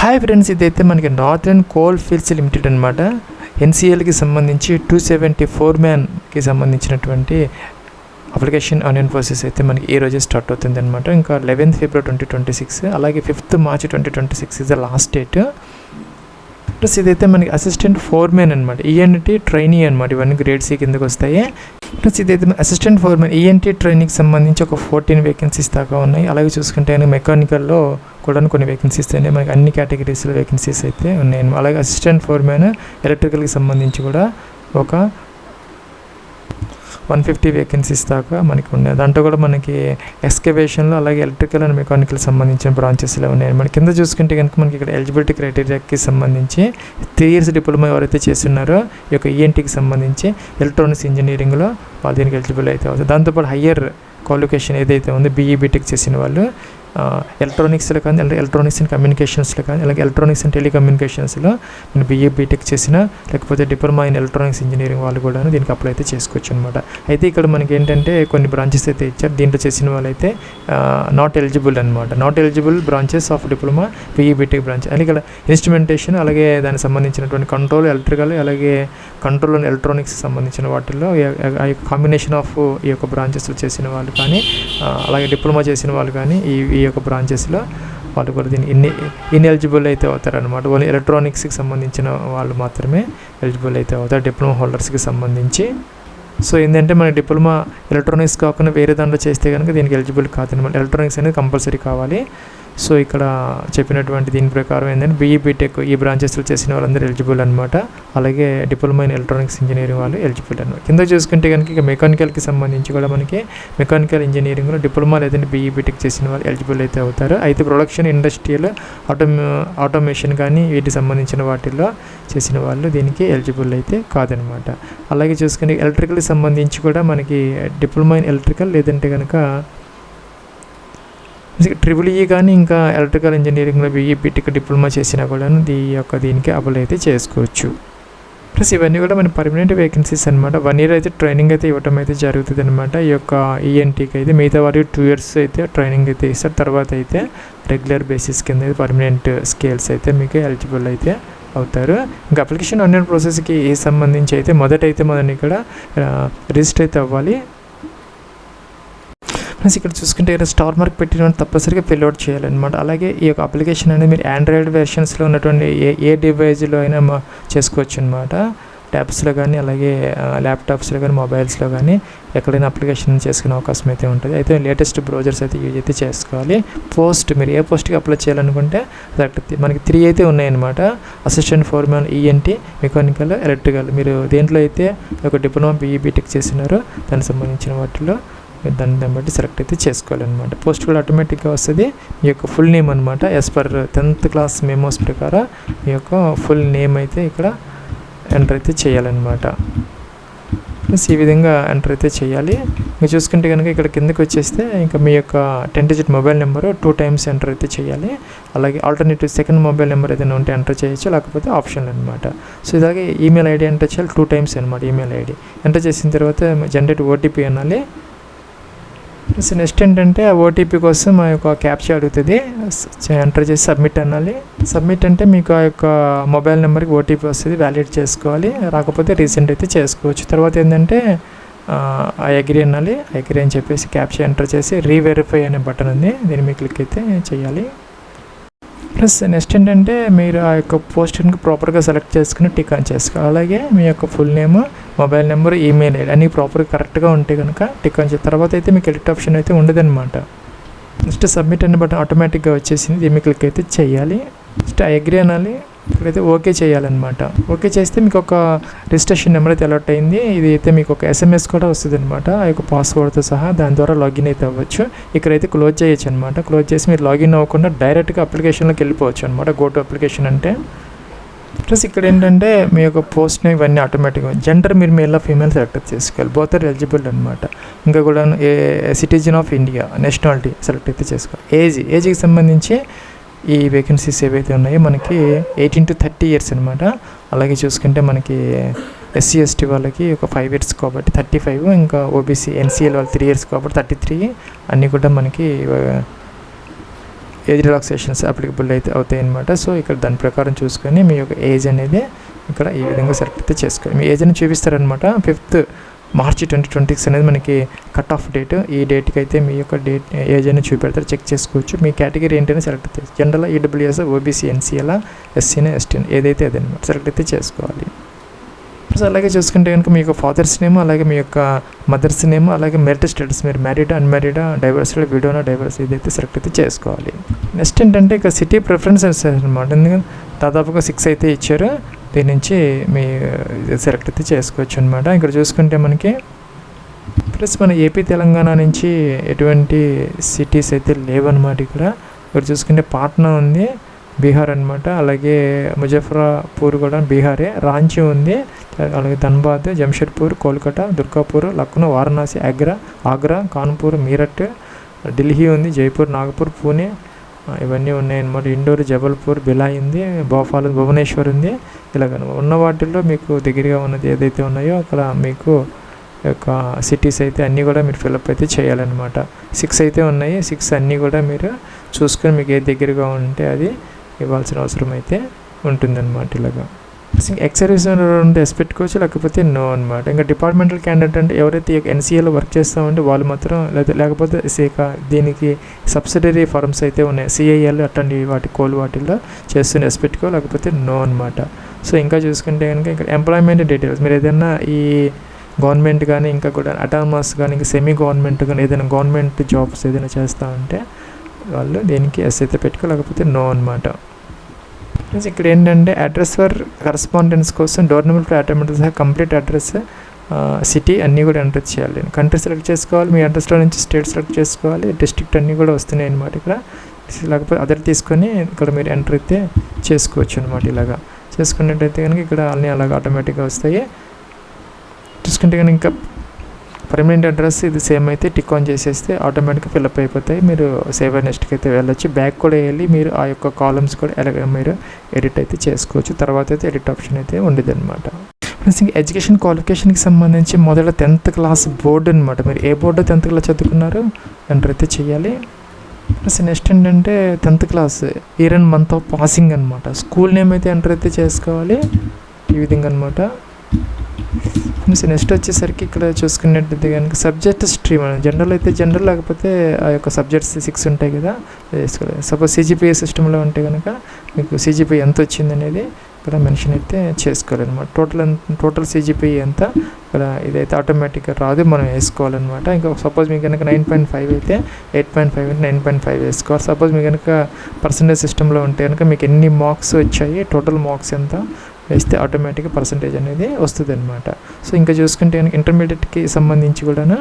Hi friends, ఇదైతే మనకి northern coal fields limited అనమాట. ఎన్సీఎల్కి సంబంధించి 274 మ్యాన్కి సంబంధించినటువంటి అప్లికేషన్ ఆన్ ఇన్ఫోసిస్ అయితే మనకి ఈ రోజే స్టార్ట్ అవుతుంది అనమాట. ఇంకా 11th February 2026, అలాగే 5th March 2026 is the last date. Plus ఇదైతే మనకి అసిస్టెంట్ ఫోర్మెన్ అనమాట, ఈఎన్టీ ట్రైనీ అనమాట. ఇవన్నీ గ్రేడ్ సి కిందకి వస్తాయి. ప్లస్ ఇదైతే అసిస్టెంట్ ఫోర్మెన్ ఈఎన్టీ ట్రైనింగ్కి సంబంధించి ఒక 14 వేకెన్సీస్ దాకా ఉన్నాయి. అలాగే చూసుకుంటే మెకానికల్లో కూడా కొన్ని వేకెన్సీస్ ఉన్నాయి. మనకి అన్ని కేటగిరీస్లో వేకెన్సీస్ అయితే ఉన్నాయి. అలాగే అసిస్టెంట్ ఫోర్మెన్ ఎలక్ట్రికల్కి సంబంధించి కూడా ఒక 150 వేకెన్సీస్ దాకా మనకి ఉన్నాయి. దాంట్లో కూడా మనకి ఎక్స్కవేషన్లో అలాగే ఎలక్ట్రికల్ అండ్ మెకానికల్ సంబంధించిన బ్రాంచెస్లో ఉన్నాయి. మన కింద చూసుకుంటే కనుక మనకి ఇక్కడ ఎలిజిబిలిటీ క్రైటీరియాకి సంబంధించి 3 years డిప్లొమా ఎవరైతే చేస్తున్నారో ఈ యొక్క ఈఎన్టీకి సంబంధించి ఎలక్ట్రానిక్స్ ఇంజనీరింగ్లో వాళ్ళు దీనికి ఎలిజిబుల్ అయితే అవుతుంది. దాంతోపాటు హయ్యర్ క్వాలిఫికేషన్ ఏదైతే ఉందో బీఈ బీటెక్ చేసిన వాళ్ళు ఎలక్ట్రానిక్స్లో కానీ ఎలక్ట్రానిక్స్ అండ్ కమ్యూనికేషన్స్లో కానీ అలాగే ఎలక్ట్రానిక్స్ అండ్ టెలికమ్యూనికేషన్స్లో నేను బీఏ బీటెక్ చేసిన లేకపోతే డిప్లొమా ఇన్ ఎలక్ట్రానిక్స్ ఇంజనీరింగ్ వాళ్ళు కూడా దీనికి అప్లై అయితే చేసుకోవచ్చు అనమాట. అయితే ఇక్కడ మనకి ఏంటంటే కొన్ని బ్రాంచెస్ అయితే ఇచ్చారు. దీంట్లో చేసిన వాళ్ళైతే నాట్ ఎలిజిబుల్ అనమాట. Not eligible branches of diploma BE BTech branch అని ఇక్కడ ఇన్స్ట్రుమెంటేషన్ అలాగే దానికి సంబంధించినటువంటి కంట్రోల్ ఎలక్ట్రికల్ అలాగే కంట్రోల్ అండ్ ఎలక్ట్రానిక్స్ సంబంధించిన వాటిల్లో కాంబినేషన్ ఆఫ్ ఈ యొక్క బ్రాంచెస్లో చేసిన వాళ్ళు కానీ అలాగే డిప్లొమా చేసిన వాళ్ళు కానీ ఈ యొక్క బ్రాంచెస్లో వాళ్ళు కూడా దీన్ని ఇన్ఎలిజిబుల్ అయితే అవుతారనమాట. ఓన్లీ ఎలక్ట్రానిక్స్కి సంబంధించిన వాళ్ళు మాత్రమే ఎలిజిబుల్ అయితే అవుతారు డిప్లొమా హోల్డర్స్కి సంబంధించి. సో ఏంటంటే మన డిప్లొమా ఎలక్ట్రానిక్స్ కాకుండా వేరే దాంట్లో చేస్తే కనుక దీనికి ఎలిజిబుల్ కాదనమాట. ఎలక్ట్రానిక్స్ అనేది కంపల్సరీ కావాలి. సో ఇక్కడ చెప్పినటువంటి దీని ప్రకారం ఏంటంటే బీఈ బీటెక్ ఈ బ్రాంచెస్లో చేసిన వాళ్ళందరూ ఎలిజిబుల్ అనమాట. అలాగే డిప్లొమా ఇన్ ఎలక్ట్రానిక్స్ ఇంజనీరింగ్ వాళ్ళు ఎలిజిబుల్ అనమాట. కింద చూసుకుంటే కనుక ఇక మెకానికల్కి సంబంధించి కూడా మనకి మెకానికల్ ఇంజనీరింగ్లో డిప్లొమా లేదంటే బీఈ బీటెక్ చేసిన వాళ్ళు ఎలిజిబుల్ అయితే అవుతారు. అయితే ప్రొడక్షన్ ఇండస్ట్రియల్ ఆటోమేషన్ కానీ వీటికి సంబంధించిన వాటిల్లో చేసిన వాళ్ళు దీనికి ఎలిజిబుల్ అయితే కాదనమాట. అలాగే చూసుకుంటే ఎలక్ట్రికల్కి సంబంధించి కూడా మనకి డిప్లొమా ఇన్ ఎలక్ట్రికల్ లేదంటే కనుక ట్రిపుల్-ఈ కానీ ఇంకా ఎలక్ట్రికల్ ఇంజనీరింగ్లో బీఈ బీటెక్ డిప్లొమా చేసినా కూడా దీనికి అప్లై అయితే చేసుకోవచ్చు. ప్లస్ ఇవన్నీ కూడా మన పర్మనెంట్ వేకెన్సీస్ అనమాట. 1 year అయితే ట్రైనింగ్ అయితే ఇవ్వడం అయితే జరుగుతుంది అనమాట. ఈ యొక్క ఈఎన్టీకి అయితే మిగతా వారికి 2 years అయితే ట్రైనింగ్ అయితే ఇస్తారు. తర్వాత అయితే రెగ్యులర్ బేసిస్ కింద పర్మనెంట్ స్కేల్స్ అయితే మీకు ఎలిజిబుల్ అయితే అవుతారు. ఇంకా అప్లికేషన్ ఆన్లైన్ ప్రాసెస్కి సంబంధించి అయితే మొదటైతే మనం ఇక్కడ రిజిస్టర్ అయితే అవ్వాలి. ప్లస్ ఇక్కడ చూసుకుంటే ఇక్కడ స్టార్ మార్క్ పెట్టిన తప్పనిసరిగా ఫిల్అవుట్ చేయాలన్నమాట. అలాగే ఈ యొక్క అప్లికేషన్ అనేది మీరు ఆండ్రాయిడ్ వెర్షన్స్లో ఉన్నటువంటి ఏ డివైజ్లో అయినా చేసుకోవచ్చు అనమాట. ట్యాబ్స్లో కానీ అలాగే ల్యాప్టాప్స్లో కానీ మొబైల్స్లో కానీ ఎక్కడైనా అప్లికేషన్ చేసుకునే అవకాశం అయితే ఉంటుంది. అయితే లేటెస్ట్ బ్రౌజర్స్ అయితే యూజ్ అయితే చేసుకోవాలి. మీరు ఏ పోస్ట్కి అప్లై చేయాలనుకుంటే మనకి 3 అయితే ఉన్నాయన్నమాట. Assistant foremen ENT mechanical electrical. మీరు దేంట్లో అయితే ఒక డిప్లొమా బీఈ బీటెక్ చేసినారో దానికి సంబంధించిన వాటిలో దాన్ని బట్టి సెలెక్ట్ అయితే చేసుకోవాలన్నమాట. పోస్ట్ కూడా ఆటోమేటిక్గా వస్తుంది. మీ యొక్క ఫుల్ నేమ్ అనమాట. As per 10th class memos ప్రకారం మీ యొక్క ఫుల్ నేమ్ అయితే ఇక్కడ ఎంటర్ అయితే చేయాలన్నమాట. ప్లస్ ఈ విధంగా ఎంటర్ అయితే చేయాలి. మీరు చూసుకుంటే కనుక ఇక్కడ కిందకి వచ్చేస్తే ఇంకా మీ యొక్క 10-digit mobile number 2 times enter అయితే చేయాలి. అలాగే ఆల్టర్నేటివ్ సెకండ్ మొబైల్ నెంబర్ ఏదైనా ఉంటే ఎంటర్ చేయొచ్చు, లేకపోతే ఆప్షన్ అనమాట. సో ఇలాగే ఈమెయిల్ ఐడి ఎంటర్ చేయాలి 2 times అనమాట. ఈమెయిల్ ఐడి ఎంటర్ చేసిన తర్వాత జనరేట్ ఓటీపీ అనాలి. ప్లస్ నెక్స్ట్ ఏంటంటే ఆ ఓటీపీ కోసం ఆ యొక్క క్యాప్చా అడుగుతుంది, ఎంటర్ చేసి సబ్మిట్ అనాలి. సబ్మిట్ అంటే మీకు ఆ యొక్క మొబైల్ నెంబర్కి ఓటీపీ వస్తుంది, వ్యాలిడ్ చేసుకోవాలి. రాకపోతే రీసెంట్ అయితే చేసుకోవచ్చు. తర్వాత ఏంటంటే ఆ అగ్రీ అనాలి. అగ్రీ అని చెప్పేసి క్యాప్చా ఎంటర్ చేసి రీవెరిఫై అనే బటన్ ఉంది, దీన్ని మీరు క్లిక్ అయితే చేయాలి. ప్లస్ నెక్స్ట్ ఏంటంటే మీరు ఆ యొక్క పోస్ట్ని ప్రాపర్గా సెలెక్ట్ చేసుకుని టిక్ ఆన్ చేసుకోవాలి. అలాగే మీ యొక్క full name, mobile number, email ID అన్నీ ప్రాపర్గా కరెక్ట్గా ఉంటే కనుక టిక్ ఆన్ చేసిన తర్వాత అయితే మీకు ఎడిట్ ఆప్షన్ అయితే ఉండదన్నమాట. నెక్స్ట్ సబ్మిట్ అనే బటన్ ఆటోమేటిక్గా వచ్చేసింది, దీన్ని క్లిక్ అయితే చేయాలి. నెక్స్ట్ అగ్రీ అనాలి. ఇక్కడైతే ఓకే చేయాలన్నమాట. ఓకే చేస్తే మీకు ఒక రిజిస్ట్రేషన్ నెంబర్ అయితే అలర్ట్ అయింది. ఇది అయితే మీకు ఒక SMS కూడా వస్తుంది అనమాట, ఆ యొక్క పాస్వర్డ్తో సహా. దాని ద్వారా లాగిన్ అయితే అవ్వచ్చు. ఇక్కడైతే క్లోజ్ చేయొచ్చు అనమాట. క్లోజ్ చేసి మీరు లాగిన్ అవ్వకుండా డైరెక్ట్గా అప్లికేషన్లోకి వెళ్ళిపోవచ్చు అనమాట. గో టు అప్లికేషన్ అంటే. ప్లస్ ఇక్కడ ఏంటంటే మీ యొక్క పోస్ట్ని ఇవన్నీ ఆటోమేటిక్గా జెండర్ మీరు మేల్ ఫీమేల్ సెలెక్ట్ చేసుకోవాలి. బోత్ ఆర్ ఎలిజిబుల్ అనమాట. ఇంకా కూడా citizen of India nationality select అయితే చేసుకోవాలి. ఏజ్కి సంబంధించి ఈ వేకెన్సీస్ ఏవైతే ఉన్నాయో మనకి 18 to 30 years అనమాట. అలాగే చూసుకుంటే మనకి SC ST వాళ్ళకి ఒక 5 years కాబట్టి 35, ఇంకా OBC NCL వాళ్ళు 3 years కాబట్టి 33 అన్నీ కూడా మనకి ఏజ్ రిలాక్సేషన్స్ అప్లికబుల్ అయితే అవుతాయి అనమాట. సో ఇక్కడ దాని ప్రకారం చూసుకొని మీ యొక్క ఏజ్ అనేది ఇక్కడ ఈ విధంగా సెలెక్ట్ అయితే చేసుకోవాలి. మీ ఏజ్ అని చూపిస్తారనమాట. 5th మార్చి 2026 అనేది మనకి కట్ ఆఫ్ డేట్. ఈ డేట్కి అయితే మీ యొక్క ఏజ్ అని చూపెడతారు, చెక్ చేసుకోవచ్చు. మీ కేటగిరీ ఏంటనే సెలెక్ట్ అయితే జనరల్, ఈడబ్ల్యూఎస్, ఓబీసీ, ఎన్సీఎల్, ఎస్సీనా, ఎస్టీని ఏదైతే అదనమాట సెలెక్ట్ అయితే చేసుకోవాలి. సో అలాగే చూసుకుంటే కనుక మీ యొక్క ఫాదర్స్ నేమ్, అలాగే మీ యొక్క మదర్స్ నేమ్, అలాగే మెరిట్ స్టేటస్, మీరు మ్యారీడా, అన్మ్యారీడా, డైవర్స్డ్, విడోనా, డైవర్స్ ఇదైతే సెలెక్ట్ అయితే చేసుకోవాలి. నెక్స్ట్ ఏంటంటే ఇక్కడ సిటీ ప్రిఫరెన్సెస్ అనమాట. ఎందుకంటే దాదాపుగా 6 అయితే ఇచ్చారు. దీని నుంచి మీ సెలెక్ట్ అయితే చేసుకోవచ్చు అనమాట. ఇక్కడ చూసుకుంటే మనకి ప్లస్ మన ఏపీ తెలంగాణ నుంచి ఎటువంటి సిటీస్ అయితే లేవన్నమాట. ఇక్కడ చూసుకుంటే పాట్నా ఉంది, బీహార్ అనమాట. అలాగే ముజఫరాపూర్ కూడా బీహారే. రాంచీ ఉంది, అలాగే ధన్బాద్, జంషెడ్పూర్, కోల్కతా, దుర్గాపూర్, లక్నో, వారణాసి, ఆగ్రా, కాన్పూర్, మీరట్, ఢిల్లీ ఉంది, జైపూర్, నాగపూర్, పూణే ఇవన్నీ ఉన్నాయన్నమాట. ఇండోర్, జబల్పూర్, బిలాయ్ ఉంది, భోపాల్, భువనేశ్వర్ ఉంది. ఇలాగ ఉన్న వాటిల్లో మీకు దగ్గరగా ఉన్నది ఏదైతే ఉన్నాయో అక్కడ మీకు యొక్క సిటీస్ అయితే అన్నీ కూడా మీరు ఫిల్అప్ అయితే చేయాలన్నమాట. 6 అయితే ఉన్నాయి. 6 అన్నీ కూడా మీరు చూసుకొని మీకు ఏది దగ్గరగా ఉంటే అది ఇవ్వాల్సిన అవసరం అయితే ఉంటుందన్నమాట. ఇలాగా ఎక్స్ సర్వీస్ ఉంటే ఎస్ పెట్టుకోవచ్చు, లేకపోతే నో అనమాట. ఇంకా డిపార్ట్మెంటల్ క్యాండిడేట్ అంటే ఎవరైతే ఎన్సీఏలో వర్క్ చేస్తామంటే వాళ్ళు మాత్రం, లేకపోతే దీనికి సబ్సిడరీ ఫార్మ్స్ అయితే ఉన్నాయి, సిఐఎల్ అట్లాంటి వాటిల్లో చేస్తున్న ఎస్ పెట్టుకో, లేకపోతే నో అనమాట. సో ఇంకా చూసుకుంటే కనుక ఇక్కడ ఎంప్లాయ్మెంట్ డీటెయిల్స్, మీరు ఏదైనా ఈ గవర్నమెంట్ కానీ ఇంకా కూడా అటానమస్ కానీ ఇంకా సెమీ గవర్నమెంట్ కానీ ఏదైనా గవర్నమెంట్ జాబ్స్ ఏదైనా చేస్తూ ఉంటే వాళ్ళు దీనికి ఎస్ అయితే పెట్టుకో, లేకపోతే నో అనమాట. ఇక్కడ ఏంటంటే అడ్రస్ ఫర్ కరస్పాండెన్స్ కోసం డోర్ నెంబర్ ఫర్ అటెంప్ట్ సహా కంప్లీట్ అడ్రస్, సిటీ అన్నీ కూడా ఎంటర్ చేయాలి. కంట్రీ సెలెక్ట్ చేసుకోవాలి, మీ అడ్రస్లో నుంచి స్టేట్ సెలెక్ట్ చేసుకోవాలి, డిస్ట్రిక్ట్ అన్నీ కూడా వస్తున్నాయి అనమాట. ఇక్కడ లేకపోతే అదర్ తీసుకొని ఇక్కడ మీరు ఎంటర్ అయితే చేసుకోవచ్చు అనమాట. ఇలాగా చేసుకున్నట్టయితే కనుక ఇక్కడ అన్నీ అలాగా ఆటోమేటిక్గా వస్తాయి. చూసుకుంటే కనుక ఇంకా పర్మనెంట్ అడ్రస్ ఇది సేమ్ అయితే టిక్ ఆన్ చేసేస్తే ఆటోమేటిక్గా ఫిల్అప్ అయిపోతాయి. మీరు సేవ్ నెక్స్ట్కి అయితే వెళ్ళొచ్చు. బ్యాక్ కూడా వెళ్ళి మీరు ఆ యొక్క కాలమ్స్ కూడా ఎలాగ మీరు ఎడిట్ అయితే చేసుకోవచ్చు. తర్వాత అయితే ఎడిట్ ఆప్షన్ అయితే ఉండేది అనమాట. ప్లస్ ఇంకా ఎడ్యుకేషన్ క్వాలిఫికేషన్కి సంబంధించి మొదట 10th క్లాస్ బోర్డు అనమాట. మీరు ఏ బోర్డు 10th క్లాస్ చదువుకున్నారో ఎంటర్ అయితే చేయాలి. ప్లస్ నెక్స్ట్ ఏంటంటే 10th class year and month of passing అనమాట. స్కూల్ నేమ్ అయితే ఎంటర్ అయితే చేసుకోవాలి ఈ విధంగా అనమాట. నెక్స్ట్ వచ్చేసరికి ఇక్కడ చూసుకున్నట్టయితే కనుక సబ్జెక్ట్ స్ట్రీమ్ అని జనరల్ అయితే జనరల్, లేకపోతే ఆ యొక్క సబ్జెక్ట్స్ 6 ఉంటాయి కదా వేసుకోవాలి. సపోజ్ సిజిపిఏ సిస్టంలో ఉంటే కనుక మీకు సిజిపిఏ ఎంత వచ్చింది అనేది ఇక్కడ మెన్షన్ అయితే చేసుకోవాలన్నమాట. టోటల్ సిజిపిఏ ఎంత ఇక్కడ ఇదైతే ఆటోమేటిక్గా రాదు, మనం వేసుకోవాలన్నమాట. ఇంకా సపోజ్ మీకు కనుక 9.5 అయితే 8.5 అంటే 9.5 వేసుకోవాలి. సపోజ్ మీకు కనుక పర్సంటేజ్ సిస్టంలో ఉంటే కనుక మీకు ఎన్ని మార్క్స్ వచ్చాయి, టోటల్ మార్క్స్ ఎంత వేస్తే ఆటోమేటిక్గా పర్సంటేజ్ అనేది వస్తుంది అనమాట. సో ఇంకా చూసుకుంటే కనుక ఇంటర్మీడియట్కి సంబంధించి కూడా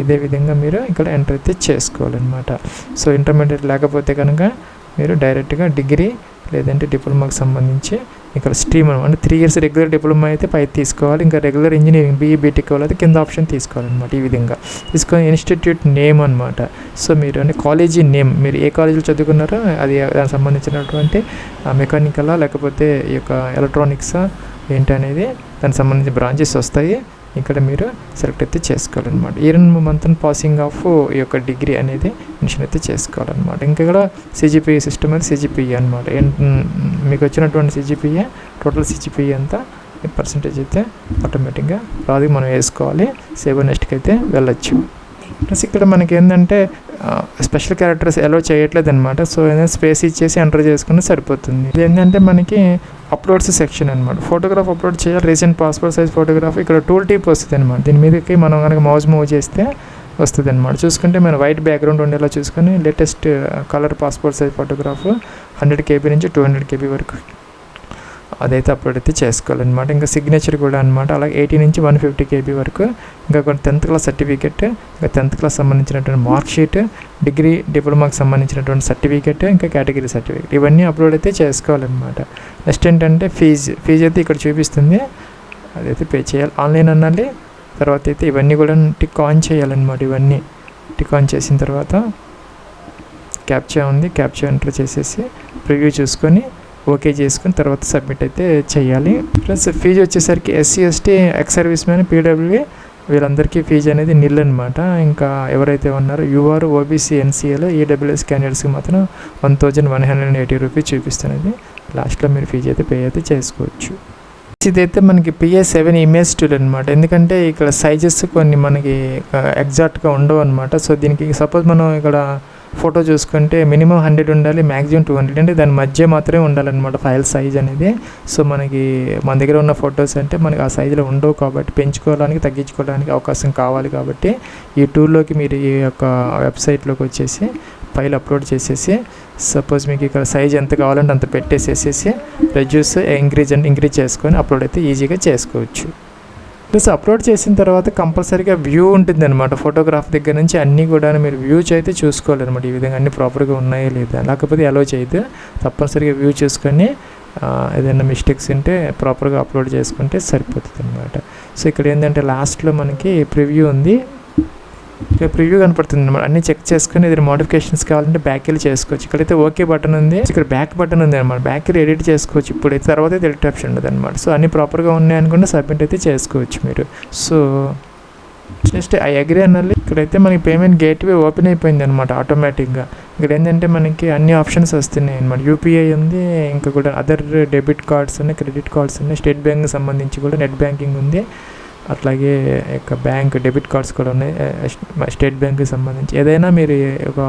ఇదే విధంగా మీరు ఇక్కడ ఎంటర్ అయితే చేసుకోవాలన్నమాట. సో ఇంటర్మీడియట్ లేకపోతే కనుక మీరు డైరెక్ట్గా డిగ్రీ లేదంటే డిప్లొమాకి సంబంధించి ఇక్కడ స్ట్రీమ్ అంటే 3 years రెగ్యులర్ డిప్లొమా అయితే పై తీసుకోవాలి. ఇంకా రెగ్యులర్ ఇంజనీరింగ్ బీఈ బీటెక్ వాళ్ళైతే కింద ఆప్షన్ తీసుకోవాలన్నమాట. ఈ విధంగా తీసుకొని ఇన్స్టిట్యూట్ నేమ్ అనమాట. సో మీరు అంటే కాలేజీ నేమ్, మీరు ఏ కాలేజీలో చదువుకున్నారో అది దానికి సంబంధించినటువంటి మెకానికలా లేకపోతే ఈ యొక్క ఎలక్ట్రానిక్సా ఏంటనేది దానికి సంబంధించిన బ్రాంచెస్ వస్తాయి. ఇక్కడ మీరు సెలెక్ట్ అయితే చేసుకోవాలన్నమాట. Year and month passing of ఈ యొక్క డిగ్రీ అనేది మెన్షన్ అయితే చేసుకోవాలన్నమాట. ఇంకా ఇక్కడ సిజిపిఏ సిస్టమ్ అనేది సిజిపిఏ అనమాట. మీకు వచ్చినటువంటి సిజిపిఏ టోటల్ సిజిపిఏ అంతా పర్సంటేజ్ అయితే ఆటోమేటిక్గా రాదు, మనం వేసుకోవాలి. సేవ్ నెక్స్ట్కి అయితే వెళ్ళొచ్చు. ప్లస్ ఇక్కడ మనకి ఏంటంటే స్పెషల్ క్యారెక్టర్స్ అలో చేయట్లేదు అనమాట. సో ఏదైనా స్పేస్ ఇచ్చేసి ఎంటర్ చేసుకుని సరిపోతుంది. ఇది ఏంటంటే మనకి అప్లోడ్స్ సెక్షన్ అనమాట. ఫోటోగ్రాఫ్ అప్లోడ్ చేయాలి, రీసెంట్ పాస్పోర్ట్ సైజ్ ఫోటోగ్రాఫ్. ఇక్కడ టూల్ టిప్ వస్తుంది అనమాట. దీని మీదకి మనం కనుక మౌస్ మూవ్ చేస్తే వస్తుంది అనమాట. చూసుకుంటే మనం వైట్ బ్యాక్గ్రౌండ్ ఉండేలా చూసుకొని latest colour passport size photograph 100 KB నుంచి 200 KB వరకు అదైతే అప్లోడ్ అయితే చేసుకోవాలన్నమాట. ఇంకా సిగ్నేచర్ కూడా అనమాట. అలాగే 80 నుంచి 150 KB వరకు. ఇంకా కొన్ని 10th క్లాస్ సర్టిఫికేట్, ఇంకా 10th క్లాస్ సంబంధించినటువంటి మార్క్ షీట్, డిగ్రీ డిప్లొమాకి సంబంధించినటువంటి సర్టిఫికేట్, ఇంకా కేటగిరీ సర్టిఫికేట్ ఇవన్నీ అప్లోడ్ అయితే చేసుకోవాలన్నమాట. నెక్స్ట్ ఏంటంటే ఫీజు అయితే ఇక్కడ చూపిస్తుంది, అదైతే పే చేయాలి. ఆన్లైన్ అనాలి. తర్వాత అయితే ఇవన్నీ కూడా టిక్ ఆన్ చేయాలన్నమాట. ఇవన్నీ టిక్ ఆన్ చేసిన తర్వాత క్యాప్చా ఉంది, క్యాప్చా ఎంటర్ చేసేసి ప్రివ్యూ చూసుకొని ఓకే చేసుకుని తర్వాత సబ్మిట్ అయితే చేయాలి. ప్లస్ ఫీజు వచ్చేసరికి SC ST ex service man, PWA వీళ్ళందరికీ ఫీజు అనేది నిల్ అనమాట. ఇంకా ఎవరైతే ఉన్నారో యూఆర్, ఓబీసీ, ఎన్సీఏలో ఈడబ్ల్యూఎస్ క్యాండిడేట్స్కి మాత్రం 1180 రూపీస్ చూపిస్తున్నది. లాస్ట్లో మీరు ఫీజు అయితే పే అయితే చేసుకోవచ్చు. ఇదైతే మనకి PA7 ఇమేజ్ టూల్ అనమాట. ఎందుకంటే ఇక్కడ సైజెస్ కొన్ని మనకి ఎగ్జాక్ట్గా ఉండవు అనమాట. సో దీనికి సపోజ్ మనం ఇక్కడ ఫోటో చూసుకుంటే మినిమం 100 ఉండాలి, మ్యాక్సిమం 200, అంటే దాని మధ్య మాత్రమే ఉండాలన్నమాట ఫైల్ సైజ్ అనేది. సో మనకి మన దగ్గర ఉన్న ఫొటోస్ అంటే మనకి ఆ సైజులో ఉండవు కాబట్టి పెంచుకోవడానికి తగ్గించుకోవడానికి అవకాశం కావాలి. కాబట్టి ఈ టూల్లోకి మీరు ఈ యొక్క వెబ్సైట్లోకి వచ్చేసి ఫైల్ అప్లోడ్ చేసేసి సపోజ్ మీకు ఇక్కడ సైజ్ ఎంత కావాలంటే అంత పెట్టేసేసేసి రెడ్యూస్ ఇంక్రీజ్ చేసుకొని అప్లోడ్ అయితే ఈజీగా చేసుకోవచ్చు. ప్లస్ అప్లోడ్ చేసిన తర్వాత కంపల్సరీగా వ్యూ ఉంటుంది అనమాట. ఫోటోగ్రాఫ్ దగ్గర నుంచి అన్నీ కూడా మీరు వ్యూ అయితే చూసుకోవాలన్నమాట. ఈ విధంగా అన్నీ ప్రాపర్గా ఉన్నాయో లేదా, లేకపోతే అలో చేయదు. తప్పనిసరిగా వ్యూ చూసుకొని ఏదైనా మిస్టేక్స్ ఉంటే ప్రాపర్గా అప్లోడ్ చేసుకుంటే సరిపోతుంది అనమాట. సో ఇక్కడ ఏంటంటే లాస్ట్లో మనకి ప్రివ్యూ ఉంది, ఇక్కడ ప్రివ్యూ కనపడుతుంది అనమాట. అన్నీ చెక్ చేసుకొని ఏదైనా మోడిఫికేషన్స్ కావాలంటే బ్యాక్ వెళ్ళి చేసుకోవచ్చు. ఇక్కడైతే ఓకే బటన్ ఉంది, ఇక్కడ బ్యాక్ బటన్ ఉంది అనమాట. బ్యాక్ వెళ్ళి ఎడిట్ చేసుకోవచ్చు. ఇప్పుడైతే తర్వాత అయితే ఎడిట్ ఆప్షన్ ఉండదు అనమాట. సో అన్నీ ప్రాపర్గా ఉన్నాయనుకుంటే సబ్మిట్ అయితే చేసుకోవచ్చు మీరు. సో నెక్స్ట్ ఐ అగ్రీ అనాలి. ఇక్కడైతే మనకి పేమెంట్ గేట్వే ఓపెన్ అయిపోయింది అనమాట ఆటోమేటిక్గా. ఇక్కడ ఏంటంటే మనకి అన్ని ఆప్షన్స్ వస్తున్నాయి అనమాట. యూపీఐ ఉంది, ఇంకా కూడా అదర్ డెబిట్ కార్డ్స్ ఉన్నాయి, క్రెడిట్ కార్డ్స్ ఉన్నాయి, స్టేట్ బ్యాంక్ సంబంధించి కూడా నెట్ బ్యాంకింగ్ ఉంది, అట్లాగే యొక్క బ్యాంక్ డెబిట్ కార్డ్స్ కూడా ఉన్నాయి. స్టేట్ బ్యాంక్కి సంబంధించి ఏదైనా మీరు ఒక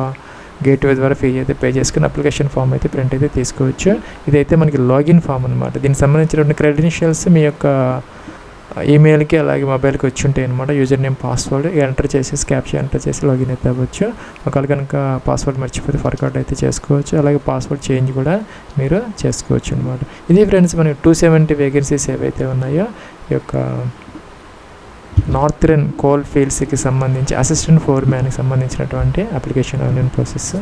గేట్వే ద్వారా ఫీ అయితే పే చేసుకుని అప్లికేషన్ ఫామ్ అయితే ప్రింట్ అయితే తీసుకోవచ్చు. ఇదైతే మనకి లాగిన్ ఫామ్ అనమాట. దీనికి సంబంధించినటువంటి క్రెడెన్షియల్స్ మీ యొక్క ఈమెయిల్కి అలాగే మొబైల్కి వచ్చి ఉంటాయి అనమాట. యూజర్ నేమ్, పాస్వర్డ్ ఎంటర్ చేసి క్యాప్చర్ ఎంటర్ చేసి లాగిన్ అయితే అవ్వచ్చు. ఒకవేళ కనుక పాస్వర్డ్ మర్చిపోతే ఫర్గాట్ అయితే చేసుకోవచ్చు. అలాగే పాస్వర్డ్ చేంజ్ కూడా మీరు చేసుకోవచ్చు అనమాట. ఇది ఫ్రెండ్స్ మనకి 270 వేకెన్సీస్ ఏవైతే ఉన్నాయో ఈ యొక్క నార్థరన్ కోల్ ఫీల్డ్స్కి సంబంధించి అసిస్టెంట్ ఫోర్మ్యాన్కి సంబంధించినటువంటి అప్లికేషన్ ఆన్లైన్ ప్రాసెస్.